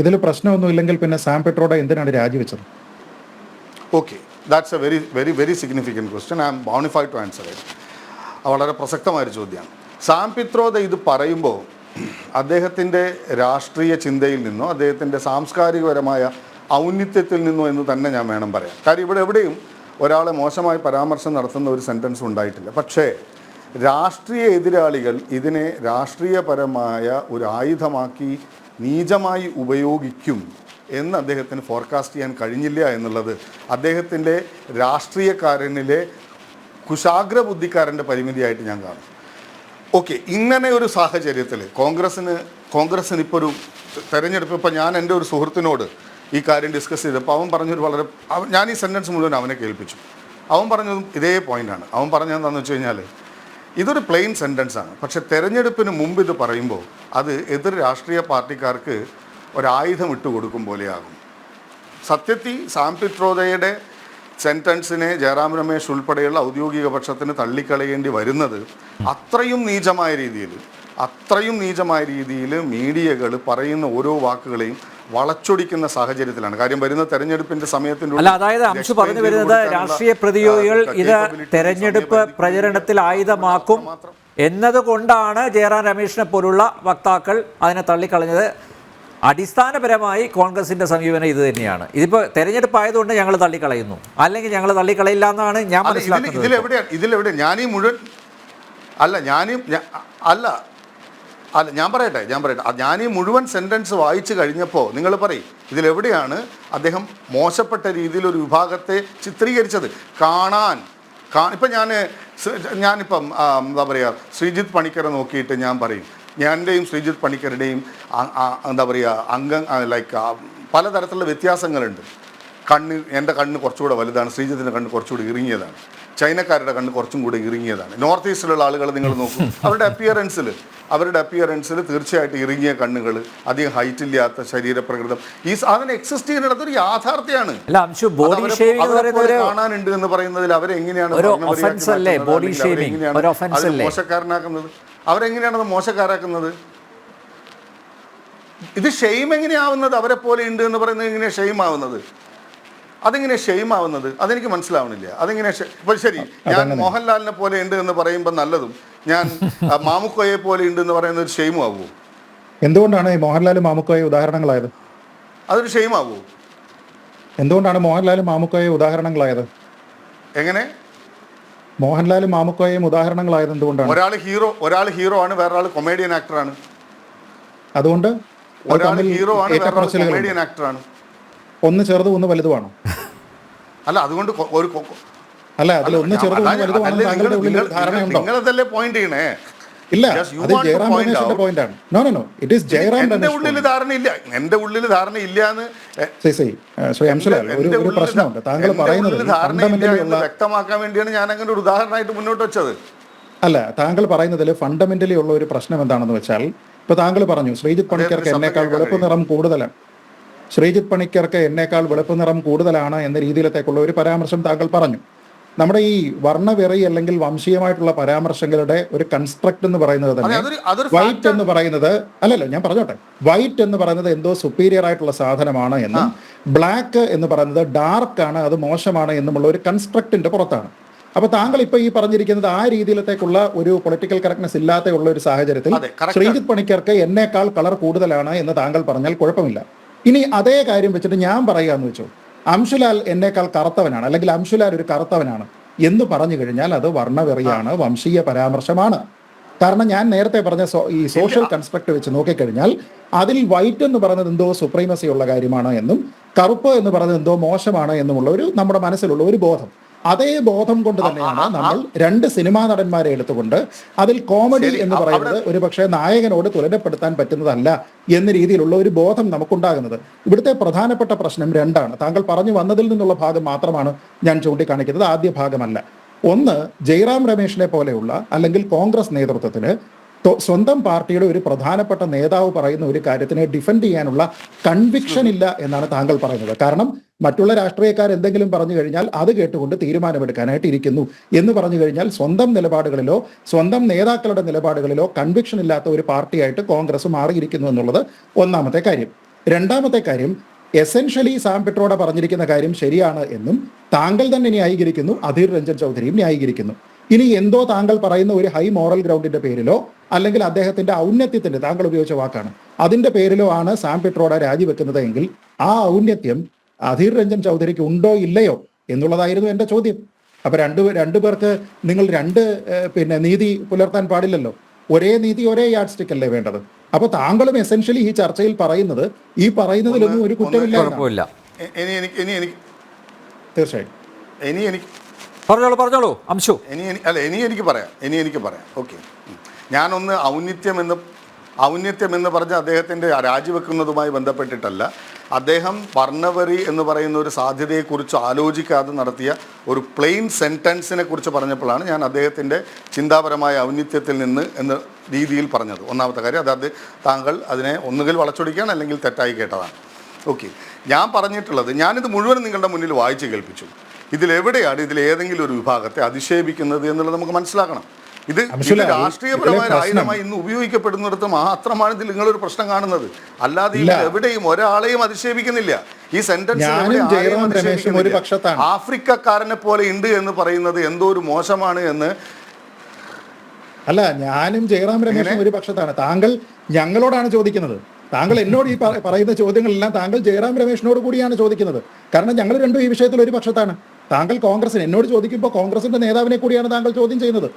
ഇതിൽ പ്രശ്നമൊന്നും ഇല്ലെങ്കിൽ പിന്നെ സാം പിട്രോഡ എന്തിനാണ് രാജിവെച്ചത്? Okay, that's a very very very significant question. I am bona fide to answer it. വളരെ പ്രസക്തമായൊരു ചോദ്യമാണ്. സാം പിട്രോദ ഇത് പറയുമ്പോൾ അദ്ദേഹത്തിൻ്റെ രാഷ്ട്രീയ ചിന്തയിൽ നിന്നോ അദ്ദേഹത്തിൻ്റെ സാംസ്കാരികപരമായ ഔന്നിത്യത്തിൽ നിന്നോ എന്ന് തന്നെ ഞാൻ വേണം പറയാം. കാര്യം ഇവിടെ എവിടെയും ഒരാളെ മോശമായി പരാമർശം നടത്തുന്ന ഒരു സെൻറ്റൻസ് ഉണ്ടായിട്ടില്ല. പക്ഷേ രാഷ്ട്രീയ എതിരാളികൾ ഇതിനെ രാഷ്ട്രീയപരമായ ഒരു ആയുധമാക്കി നീചമായി ഉപയോഗിക്കും എന്ന് അദ്ദേഹത്തിന് ഫോർകാസ്റ്റ് ചെയ്യാൻ കഴിഞ്ഞില്ല എന്നുള്ളത് അദ്ദേഹത്തിൻ്റെ രാഷ്ട്രീയക്കാരനിലെ കുശാഗ്ര ബുദ്ധിക്കാരൻ്റെ പരിമിതിയായിട്ട് ഞാൻ കാണും. ഓക്കെ, ഇങ്ങനെ ഒരു സാഹചര്യത്തിൽ കോൺഗ്രസ്സിന് ഇപ്പോൾ ഒരു തെരഞ്ഞെടുപ്പ്, ഇപ്പോൾ ഞാൻ എൻ്റെ ഒരു സുഹൃത്തിനോട് ഈ കാര്യം ഡിസ്കസ് ചെയ്തപ്പോൾ അവൻ പറഞ്ഞൊരു ഞാൻ ഈ സെൻറ്റൻസ് മുഴുവൻ അവനെ കേൾപ്പിച്ചു. അവൻ പറഞ്ഞതും ഇതേ പോയിൻ്റാണ്. അവൻ പറഞ്ഞതെന്താണെന്ന് വെച്ച് കഴിഞ്ഞാൽ ഇതൊരു പ്ലെയിൻ സെൻറ്റൻസാണ്, പക്ഷേ തെരഞ്ഞെടുപ്പിന് മുമ്പ് ഇത് പറയുമ്പോൾ അത് എതിർ രാഷ്ട്രീയ പാർട്ടിക്കാർക്ക് ഒരായുധം ഇട്ട് കൊടുക്കും പോലെയാകും. സത്യത്തിൽ സാം പിട്രോദയുടെ സെൻറ്റൻസിനെ ജയറാം രമേശ് ഉൾപ്പെടെയുള്ള ഔദ്യോഗിക പക്ഷത്തിന് തള്ളിക്കളയേണ്ടി വരുന്നത് അത്രയും നീചമായ രീതിയിൽ മീഡിയകൾ പറയുന്ന ഓരോ വാക്കുകളെയും വളച്ചൊടിക്കുന്ന സാഹചര്യത്തിലാണ്. കാര്യം വരുന്ന തെരഞ്ഞെടുപ്പിന്റെ സമയത്തിൻ്റെ അതായത് അംശു പറഞ്ഞു വരുന്നത് രാഷ്ട്രീയ പ്രതിയോഗികൾ ഇത് തെരഞ്ഞെടുപ്പ് പ്രചരണത്തിൽ ആയുധമാക്കും എന്നതുകൊണ്ടാണ് ജയറാം രമേശിനെ പോലുള്ള വക്താക്കൾ അതിനെ തള്ളിക്കളഞ്ഞത്. അടിസ്ഥാനപരമായി കോൺഗ്രസിന്റെ സമീപനം ഇത് തന്നെയാണ്. ഇതിപ്പോൾ തെരഞ്ഞെടുപ്പ് ആയതുകൊണ്ട് ഞങ്ങൾ തള്ളിക്കളയുന്നു, അല്ലെങ്കിൽ ഞങ്ങൾ തള്ളിക്കളയില്ല എന്നാണ് ഞാൻ മനസ്സിലാക്കുന്നത്. ഇതിലെവിടെ ഞാൻ പറയട്ടെ ഞാൻ ഈ മുഴുവൻ സെൻറ്റൻസ് വായിച്ചു കഴിഞ്ഞപ്പോൾ നിങ്ങൾ പറയും ഇതിലെവിടെയാണ് അദ്ദേഹം മോശപ്പെട്ട രീതിയിൽ ഒരു വിഭാഗത്തെ ചിത്രീകരിച്ചത്? ഇപ്പം ഞാനിപ്പം എന്താ പറയുക, ശ്രീജിത്ത് പണിക്കരെ നോക്കിയിട്ട് ഞാൻ പറയും, ഞാൻ്റെയും ശ്രീജിത്ത് പണിക്കരുടെയും എന്താ പറയുക ലൈക്ക് പലതരത്തിലുള്ള വ്യത്യാസങ്ങളുണ്ട്. എൻ്റെ കണ്ണ് കുറച്ചുകൂടെ വലുതാണ്, ശ്രീജിത്തിൻ്റെ കണ്ണ് കുറച്ചുകൂടി ഇറുങ്ങിയതാണ്, ചൈനക്കാരുടെ കണ്ണ് കുറച്ചും കൂടി ഇറുങ്ങിയതാണ്. നോർത്ത് ഈസ്റ്റിലുള്ള ആളുകൾ നിങ്ങൾ നോക്കും, അവരുടെ അപ്പിയറൻസിൽ തീർച്ചയായിട്ടും ഇറുങ്ങിയ കണ്ണുകൾ, അധികം ഹൈറ്റ് ഇല്ലാത്ത ശരീരപ്രകൃതം, ഈ സാധനം എക്സിസ്റ്റ് ചെയ്യുന്നത് ഒരു യാഥാർത്ഥ്യമാണ്. കാണാനുണ്ട് എന്ന് പറയുന്നതിൽ അവരെങ്ങനെയാണ് മോശക്കാരനാക്കുന്നത്? അവരെങ്ങനെയാണത് മോശക്കാരാക്കുന്നത്? ഇത് ഷെയിം എങ്ങനെയാവുന്നത്? അവരെ പോലെ ഉണ്ട് എന്ന് പറയുന്നത് എങ്ങനെയാണ് ഷെയിം ആവുന്നത്? അതെനിക്ക് മനസ്സിലാവണില്ല. അതെങ്ങനെ ഇപ്പോൾ ശരി, ഞാൻ മോഹൻലാലിനെ പോലെ ഉണ്ട് എന്ന് പറയുമ്പോൾ നല്ലതും, ഞാൻ മാമുക്കോയെ പോലെ ഉണ്ട് എന്ന് പറയുന്നത് ഒരു ഷെയിം ആവുമോ? എന്തുകൊണ്ടാണ് മോഹൻലാലും മാമുക്കോയെ ഉദാഹരണങ്ങളായത്? അതൊരു ഷെയിം ആവുമോ? എന്തുകൊണ്ടാണ് മോഹൻലാലും മാമുക്കോയെ ഉദാഹരണങ്ങളായത്? എങ്ങനെ മോഹൻലാലും മാമുക്കോയും ഉദാഹരണങ്ങളായത് എന്തുകൊണ്ടാണ്? ഒരാൾ ഹീറോ ആണ്, വേറൊരാൾ കൊമേഡിയൻ ആക്ടറാണ്. അതുകൊണ്ട് ഒരാൾ ഹീറോ ആണ്, വേറൊരാൾ കൊമേഡിയൻ ആക്ടറാണ്. ഒന്ന് ചെറുതും ഒന്ന് വലുതുമാണോ? അല്ല, അതുകൊണ്ട് നിങ്ങളതല്ലേ പോയിന്റ് ചെയ്യണേ? ഇല്ല, അത് ജയറാം രമേശിന്റെ പോയിന്റാണ്. No no no, it is Jayaram Ramesh. എന്റെ ഉള്ളിൽ ധാരണയില്ല എന്ന് ഒരു പ്രശ്നമുണ്ട്. താങ്കൾ പറയുന്നത് വ്യക്തമാക്കാൻ വേണ്ടിയാണ് ഞാൻ അങ്ങനെ ഒരു ഉദാഹരണമായിട്ട് മുന്നോട്ട് വെച്ചത്. അല്ല, താങ്കൾ പറയുന്നതിൽ ഫണ്ടമെന്റലി ഉള്ള ഒരു പ്രശ്നം എന്താണെന്ന് വെച്ചാൽ, ഇപ്പൊ താങ്കൾ പറഞ്ഞു ശ്രീജിത്ത് പണിക്കർക്ക് എന്നേക്കാൾ വെളുപ്പ് നിറം കൂടുതലാണ്, എന്ന രീതിയിലത്തേക്കുള്ള ഒരു പരാമർശം താങ്കൾ പറഞ്ഞു. നമ്മുടെ ഈ വർണ്ണവെറി അല്ലെങ്കിൽ വംശീയമായിട്ടുള്ള പരാമർശങ്ങളുടെ ഒരു കൺസ്ട്രക്ട് എന്ന് പറയുന്നത് തന്നെ വൈറ്റ് എന്ന് പറയുന്നത് അല്ലല്ലോ, ഞാൻ പറഞ്ഞോട്ടെ, വൈറ്റ് എന്ന് പറയുന്നത് എന്തോ സുപ്പീരിയർ ആയിട്ടുള്ള സാധനമാണ് എന്നും ബ്ലാക്ക് എന്ന് പറയുന്നത് ഡാർക്ക് ആണ്, അത് മോശമാണ് എന്നുമുള്ള ഒരു കൺസ്ട്രക്റ്റിന്റെ പുറത്താണ്. അപ്പൊ താങ്കൾ ഇപ്പൊ ഈ പറഞ്ഞിരിക്കുന്നത് ആ രീതിയിലത്തേക്കുള്ള ഒരു പൊളിറ്റിക്കൽ കറക്റ്റ്നെസ് ഇല്ലാത്ത ഉള്ള ഒരു സാഹചര്യത്തിൽ ശ്രീജിത്ത് പണിക്കർക്ക് എന്നേക്കാൾ കളർ കൂടുതലാണ് എന്ന് താങ്കൾ പറഞ്ഞാൽ കുഴപ്പമില്ല. ഇനി അതേ കാര്യം വെച്ചിട്ട് ഞാൻ പറയുകയെന്ന് വെച്ചോ, അംശുലാൽ എന്നേക്കാൾ കറുത്തവനാണ്, അല്ലെങ്കിൽ അംശുലാൽ ഒരു കറുത്തവനാണ് എന്ന് പറഞ്ഞു കഴിഞ്ഞാൽ അത് വർണ്ണവെറിയാണ്, വംശീയ പരാമർശമാണ്. കാരണം ഞാൻ നേരത്തെ പറഞ്ഞ ഈ സോഷ്യൽ കൺസ്ട്രക്ട് വെച്ച് നോക്കിക്കഴിഞ്ഞാൽ അതിൽ വൈറ്റ് എന്ന് പറയുന്നത് എന്തോ സുപ്രീമസി ഉള്ള കാര്യമാണ് എന്നും കറുപ്പ് എന്ന് പറയുന്നത് എന്തോ മോശമാണ് എന്നുമുള്ള ഒരു നമ്മുടെ മനസ്സിലുള്ള ഒരു ബോധം, അതേ ബോധം കൊണ്ട് തന്നെയാണ് നമ്മൾ രണ്ട് സിനിമാ നടന്മാരെ എടുത്തുകൊണ്ട് അതിൽ കോമഡി എന്ന് പറയുന്നത് ഒരു പക്ഷേ നായകനോട് തുലനപ്പെടുത്താൻ പറ്റുന്നതല്ല എന്ന രീതിയിലുള്ള ഒരു ബോധം നമുക്കുണ്ടാകുന്നത്. ഇവിടുത്തെ പ്രധാനപ്പെട്ട പ്രശ്നം രണ്ടാണ്. താങ്കൾ പറഞ്ഞു വന്നതിൽ നിന്നുള്ള ഭാഗം മാത്രമാണ് ഞാൻ ചൂണ്ടിക്കാണിക്കുന്നത്, ആദ്യ ഭാഗമല്ല. ഒന്ന്, ജയറാം രമേശിനെ പോലെയുള്ള അല്ലെങ്കിൽ കോൺഗ്രസ് നേതൃത്വത്തിന് സ്വന്തം പാർട്ടിയുടെ ഒരു പ്രധാനപ്പെട്ട നേതാവ് പറയുന്ന ഒരു കാര്യത്തിനെ ഡിഫെൻഡ് ചെയ്യാനുള്ള കൺവിക്ഷൻ ഇല്ല എന്നാണ് താങ്കൾ പറയുന്നത്. കാരണം മറ്റുള്ള രാഷ്ട്രീയക്കാർ എന്തെങ്കിലും പറഞ്ഞു കഴിഞ്ഞാൽ അത് കേട്ടുകൊണ്ട് തീരുമാനമെടുക്കാനായിട്ട് ഇരിക്കുന്നു എന്ന് പറഞ്ഞു കഴിഞ്ഞാൽ സ്വന്തം നിലപാടുകളിലോ സ്വന്തം നേതാക്കളുടെ നിലപാടുകളിലോ കൺവിക്ഷൻ ഇല്ലാത്ത ഒരു പാർട്ടിയായിട്ട് കോൺഗ്രസ് മാറിയിരിക്കുന്നു എന്നുള്ളത് ഒന്നാമത്തെ കാര്യം. രണ്ടാമത്തെ കാര്യം, എസെൻഷ്യലി സാം പിട്രോഡ പറഞ്ഞിരിക്കുന്ന കാര്യം ശരിയാണ് എന്നും താങ്കൾ തന്നെ ന്യായീകരിക്കുന്നു, അധീർ രഞ്ജൻ ചൗധരിയും ന്യായീകരിക്കുന്നു. ഇനി എന്തോ താങ്കൾ പറയുന്ന ഒരു ഹൈ മോറൽ ഗ്രൗണ്ടിന്റെ പേരിലോ അല്ലെങ്കിൽ അദ്ദേഹത്തിന്റെ ഔന്നത്യത്തിന്റെ, താങ്കൾ ഉപയോഗിച്ച വാക്കാണ്, അതിന്റെ പേരിലോ ആണ് സാം പിട്രോഡ രാജിവെക്കുന്നത് എങ്കിൽ ആ ഔന്നത്യം അധീർ രഞ്ജൻ ചൗധരിക്ക് ഉണ്ടോ ഇല്ലയോ എന്നുള്ളതായിരുന്നു എൻ്റെ ചോദ്യം. അപ്പൊ രണ്ടു പേർക്ക് നിങ്ങൾ നീതി പുലർത്താൻ പാടില്ലല്ലോ. ഒരേ നീതി ഒരേ യാഡ് സ്റ്റിക്ക് അല്ലേ വേണ്ടത്? അപ്പൊ താങ്കളും എസെൻഷ്യലി ഈ ചർച്ചയിൽ പറയുന്നത് ഈ പറയുന്നതിലൊന്നും ഒരു കുറ്റമില്ല. തീർച്ചയായും പറഞ്ഞോളൂ അംശു. ഇനി എനിക്ക് പറയാം. ഓക്കെ, ഞാനൊന്ന് ഔന്നിത്യം എന്ന് പറഞ്ഞ് അദ്ദേഹത്തിൻ്റെ രാജിവെക്കുന്നതുമായി ബന്ധപ്പെട്ടിട്ടല്ല, അദ്ദേഹം വർണ്ണവരി എന്ന് പറയുന്ന ഒരു സാധ്യതയെക്കുറിച്ച് ആലോചിക്കാതെ നടത്തിയ ഒരു പ്ലെയിൻ സെൻറ്റൻസിനെ കുറിച്ച് പറഞ്ഞപ്പോഴാണ് ഞാൻ അദ്ദേഹത്തിൻ്റെ ചിന്താപരമായ ഔന്നിത്യത്തിൽ നിന്ന് എന്ന രീതിയിൽ പറഞ്ഞത്. ഒന്നാമത്തെ കാര്യം, അതായത് താങ്കൾ അതിനെ ഒന്നുകിൽ വളച്ചൊടിക്കുകയാണ് അല്ലെങ്കിൽ തെറ്റായി കേട്ടതാണ്. ഓക്കെ, ഞാൻ പറഞ്ഞിട്ടുള്ളത്, ഞാനിത് മുഴുവൻ നിങ്ങളുടെ മുന്നിൽ വായിച്ച് കേൾപ്പിച്ചു. ഇതിലെവിടെയാണ് ഏതെങ്കിലും ഒരു വിഭാഗത്തെ അധിക്ഷേപിക്കുന്നത് എന്നുള്ളത് നമുക്ക് മനസ്സിലാക്കണം. ഇത് രാഷ്ട്രീയപരമായ ആയുധമായി ഇന്ന് ഉപയോഗിക്കപ്പെടുന്നിടത്ത് മാത്രമാണ് ഇതിൽ നിങ്ങളൊരു പ്രശ്നം കാണുന്നത്. അല്ലാതെ എവിടെയും ഒരാളെയും അധിക്ഷേപിക്കുന്നില്ല. ഈ സെന്റൻസ് ആഫ്രിക്കക്കാരനെ പോലെ ഉണ്ട് എന്ന് പറയുന്നത് എന്തോ ഒരു മോശമാണ് എന്ന്. അല്ല, ഞാനും ജയറാം രമേശും ഒരു പക്ഷത്താണ്. താങ്കൾ ഞങ്ങളോടാണ് ചോദിക്കുന്നത്. താങ്കൾ എന്നോട് ഈ പറയുന്ന ചോദ്യങ്ങളെല്ലാം താങ്കൾ ജയറാം രമേശിനോട് കൂടിയാണ് ചോദിക്കുന്നത്. കാരണം ഞങ്ങൾ രണ്ടും ഈ വിഷയത്തിൽ ഒരു പക്ഷത്താണ്. താങ്കൾ കോൺഗ്രസിന് എന്നോട് ചോദിക്കുമ്പോൾ കോൺഗ്രസിന്റെ നേതാവിനെ കൂടിയാണ് താങ്കൾ ചോദ്യം ചെയ്യുന്നത്.